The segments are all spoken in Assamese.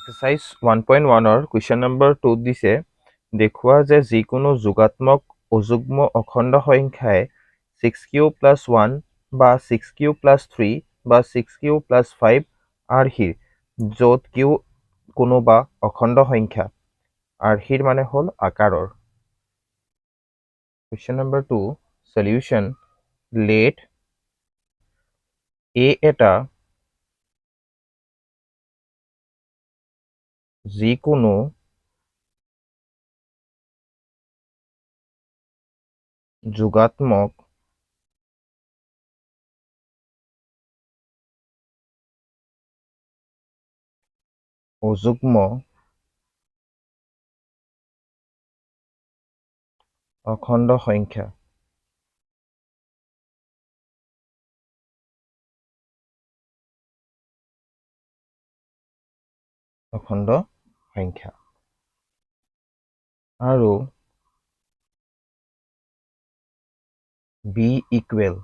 এক্সাৰচাইজ 1.1 ৰ কুৱেশ্যন নম্বৰ 2 দিছে দেখুওৱা যে যিকোনো যোগাত্মক অযুগ্ম অখণ্ড সংখ্যাই 6q + 1 বা 6q + 3 বা 6q + 5 আৰ্হিৰ য'ত q কোনোবা অখণ্ড সংখ্যা আৰ্হিৰ মানে হ'ল আকাৰৰ। Question number 2 solution let a এটা যিকোনো যোগাত্মক অযুগ্ম অখণ্ড সংখ্যা আৰু b ইকুৱেল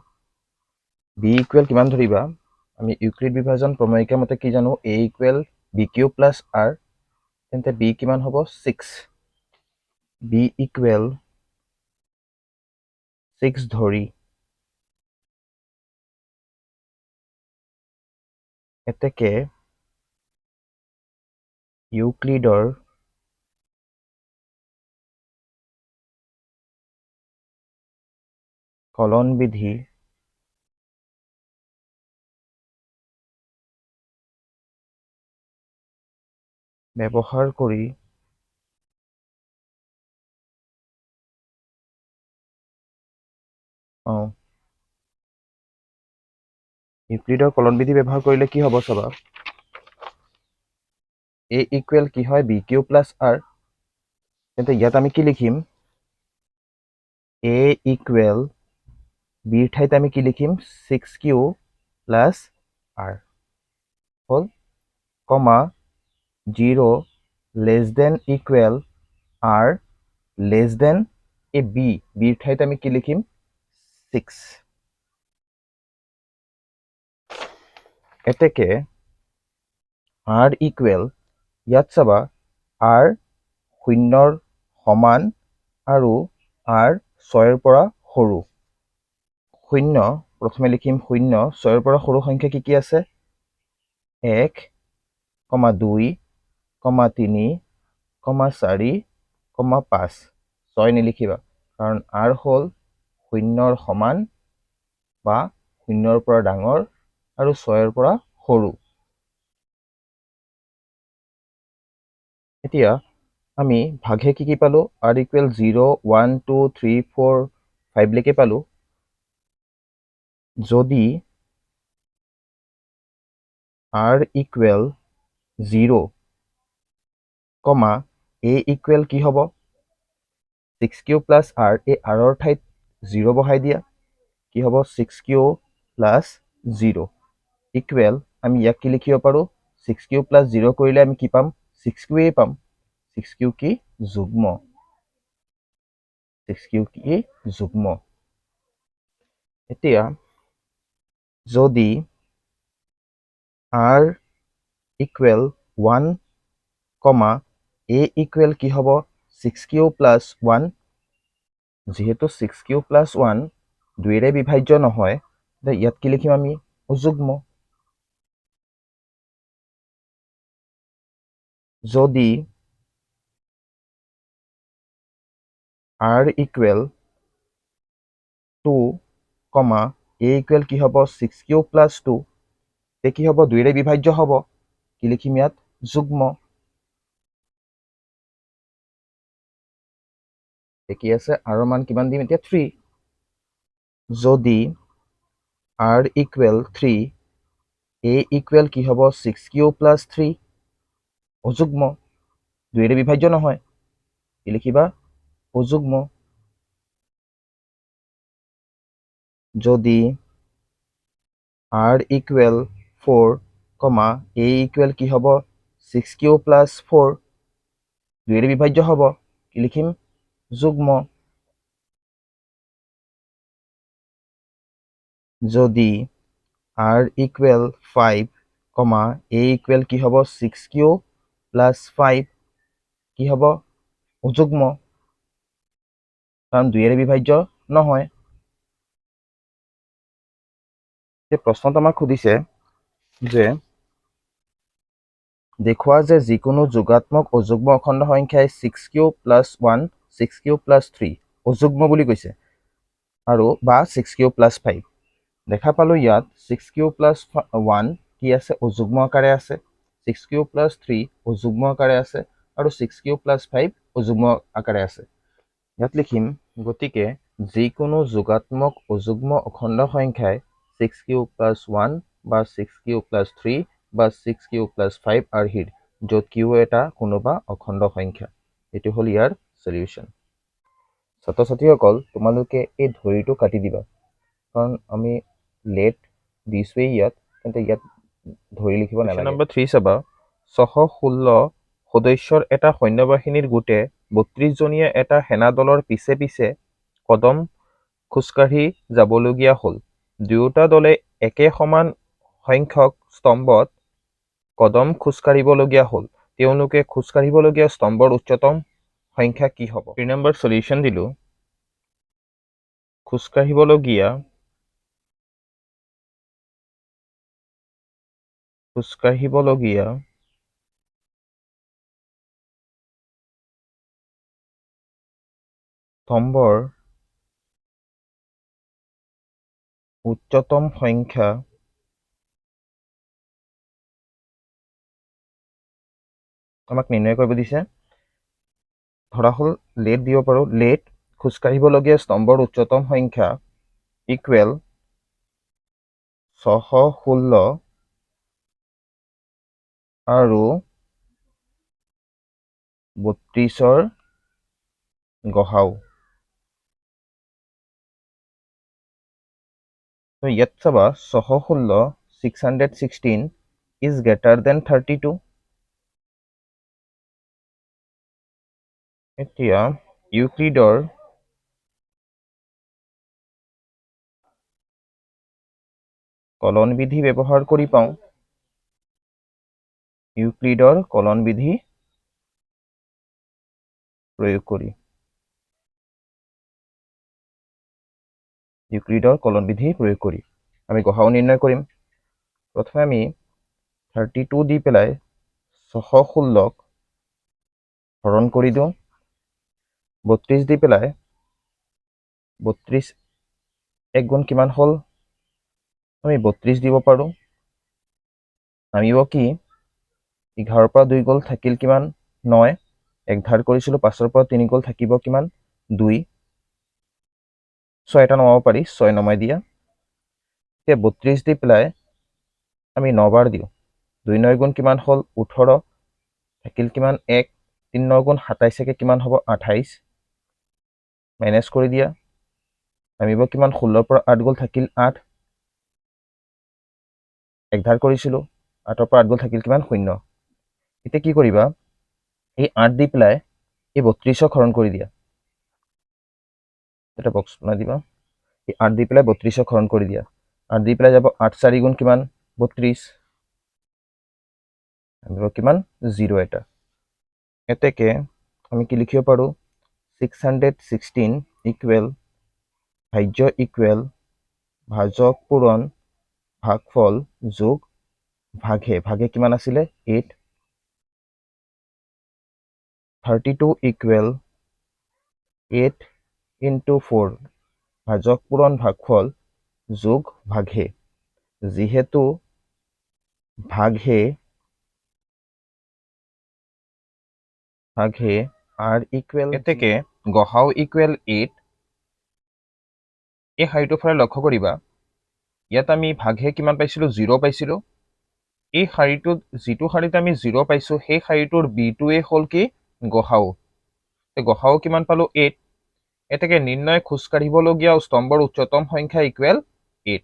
কিমান ধৰিবা আমি ইউক্লিড বিভাজন প্ৰমেয়িকা মতে কি জানো a ইকুৱেল bq + r তেন্তে b কিমান হ'ব 6 b ইকুৱেল 6 ধৰি এতেকে ইউক্লিডৰ কলন বিধি ব্যৱহাৰ কৰি ইউক্লিডৰ কলন বিধি ব্যৱহাৰ কৰিলে কি হ'ব চাবা a ইকুৱেল কি হয় bq + r তেন্তে ইয়াত আমি কি লিখিম a ইকুৱেল b ৰ ঠাইত আমি কি লিখিম 6q + r হ'ল comma 0 less than equal r less than a b ৰ ঠাইত আমি কি লিখিম 6 এতেকে r ইকুৱেল ইয়াত চাবা r 0 সমান আৰু r 6 পৰা সৰু 0 প্ৰথমে লিখিম 0 6 পৰা সৰু সংখ্যা কি কি আছে 1 2 3 4 5 6 নিলিখিবা কাৰণ r হ'ল 0 সমান বা 0 পৰা ডাঙৰ আৰু 6 পৰা সৰু এতিয়া আমি ভাগে কি পালো r ইকুৱেল 0 1 2 3 4 5 লৈকে পালো যদি r ইকুৱেল 0 a ইকুৱেল কি হ'ব 6q + r এই r ৰ ঠাইত 0 বহাই দিয়া কি হ'ব 6q + 0 ইকুৱেল আমি ইয়াক কি লিখিব পাৰো 6q + 0 কৰিলে আমি কি পাম 6q পাম 6q কি যুগ্ম 6q কি যুগ্ম এতিয়া যদি r ইকুৱেল 1 a ইকুৱেল কি হ'ব 6q + 1 যেহেতু 6q + 1 দুইৰে বিভাজ্য নহয় ইয়াত কি লিখিম আমি অযুগ্ম যদি r ইকুৱেল 2 a ইকুৱেল কি হ'ব 6q + 2 তে কি হ'ব দুইৰে বিভাজ্য হ'ব কি লিখিম ইয়াত যুগ্ম কি আছে r ৰ মান কিমান দিম এতিয়া 3 যদি r ইকুৱেল 3 a ইকুৱেল কি হ'ব 6q + 3 অযুগ্ম দুইৰে বিভাজ্য নহয় কি লিখিবা অযুগ্ম যদি r ইকুৱেল 4 a ইকুৱেল কি হ'ব 6q + 4 দুইৰে বিভাজ্য হ'ব কি লিখিম যুগ্ম যদি r ইকুৱেল 5 a ইকুৱেল কি হ'ব 6q প্লাছ 5 কি হ'ব অযুগ্ম কাৰণ 2ৰে বিভাজ্য নহয় এই প্ৰশ্নত আমাক সুধিছে যে দেখুৱা যে যিকোনো যোগাত্মক অযুগ্ম অখণ্ড সংখ্যাই 6q + 1 6q + 3 অযুগ্ম বুলি কৈছে আৰু বা 6q + 5 দেখা পালো ইয়াত 6q + 1 কি আছে অযুগ্ম আকাৰে আছে 6q + 3 অযুগ্ম আকাৰে আছে আৰু 6q + 5 অযুগ্ম আকাৰে আছে ইয়াত লিখিম গতিকে যিকোনো যোগাত্মক অযুগ্ম অখণ্ড সংখ্যাই 6q + 1 বা 6q + 3 বা 6q + 5 আৰ্হিৰ য'ত q এটা কোনোবা অখণ্ড সংখ্যা এটো হল ইয়াৰ সলিউশন ছাত্ৰ ছাত্ৰীসকল তোমালোকে এই ধৰিটো কাটি দিবা কাৰণ আমি লেট দিছোৱেই ইয়াত কিন্তু ইয়াত ধৰি লিখিব নালাগে নম্বৰ 3 চাবা 616 সদস্যৰ এটা সৈন্যবাহিনীৰ গোটে 32 জনীয়া এটা সেনা দলৰ পিছে পিছে কদম খোজকাঢ়ি যাবলগীয়া হ'ল দুয়োটা দলে একে সমান সংখ্যক স্তম্ভত কদম খোজকাঢ়িবলগীয়া হ'ল তেওঁলোকে খোজকাঢ়িবলগীয়া স্তম্ভৰ উচ্চতম সংখ্যা কি হ'ব 3 নম্বৰ সলিউশন দিলো খোজকাঢ়িবলগীয়া স্তম্ভৰ উচ্চতম সংখ্যা আমাক নিৰ্ণয় কৰিব দিছে ধৰা হল লেট দিব পাৰো লেট খোজকাঢ়িবলগীয়া স্তম্ভৰ উচ্চতম সংখ্যা ইকুৱেল 616 আৰু 32ৰ গহাও তো ইয়াত চাবা 616 616 is greater than 32 এতিয়া ইউক্লিডৰ কলন বিধি ব্যৱহাৰ কৰি পাওঁ ইউক্লিডৰ কলন বিধি প্ৰয়োগ কৰি আমি গহাও নিৰ্ণয় কৰিম প্ৰথমে আমি 32 দি পেলাই 616 হৰণ কৰি দিওঁ 32 দি পেলাই 32 এক গুণ কিমান হল আমি 32 দিব পাৰো আমিব কি 11 পৰা 2 গ'ল থাকিল কিমান 9 এক ধাৰ কৰিছিলো 5 পৰা 3 গ'ল থাকিব কিমান 2 6 এটা নমাব পাৰি 6 নমাই দিয়া এতিয়া 32 দি পেলাই আমি 9 বাৰ দিওঁ 2 9 গুণ কিমান হল 18 থাকিল কিমান 1 3 9 গুণ 27 কে কিমান হ'ব 28 মাইনাস কৰি দিয়া আমিব কিমান 16 পৰা 8 গ'ল থাকিল 8 এক ধাৰ কৰিছিলো 8 পৰা 8 গ'ল থাকিল কিমান 0 এতিয়া কি কৰিবা এই 8 দি পেলাই এই 32ক হৰণ কৰি দিয়া এটা বক্স বনাই দিবা এই 8 দি পেলাই 32ক হৰণ কৰি দিয়া 8 দি পেলাই যাব 8 4 গুণ কিমান 32 আমিব কিমান 0 এটা এতেকে আমি কি লিখিব পাৰো 616 ইকুৱেল ভাজ্য ইকুৱেল ভাজক পূৰণ ভাগফল যোগ ভাগে কিমান আছিলে 8 32 ইকুৱেল 8 into 4 ভাজক পূৰণ ভাগফল যোগ ভাগে যিহেতু ভাগে r ইকুৱেল এতেকে গহাও ইকুৱেল 8 এই শাৰীটোৰ ফালে লক্ষ্য কৰিবা ইয়াত আমি ভাগে কিমান পাইছিলো 0 পাইছিলো এই শাৰীটোত যিটো শাৰীতে আমি 0 পাইছো সেই শাৰীটোৰ b2 হল কি গহাও গহাও কিমান পালো 8 এতেকে নিৰ্ণয় খোজকাঢ়িবলগীয়া স্তম্ভৰ উচ্চতম সংখ্যা ইকুৱেল 8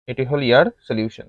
এটি হল ইয়াৰ সলিউশন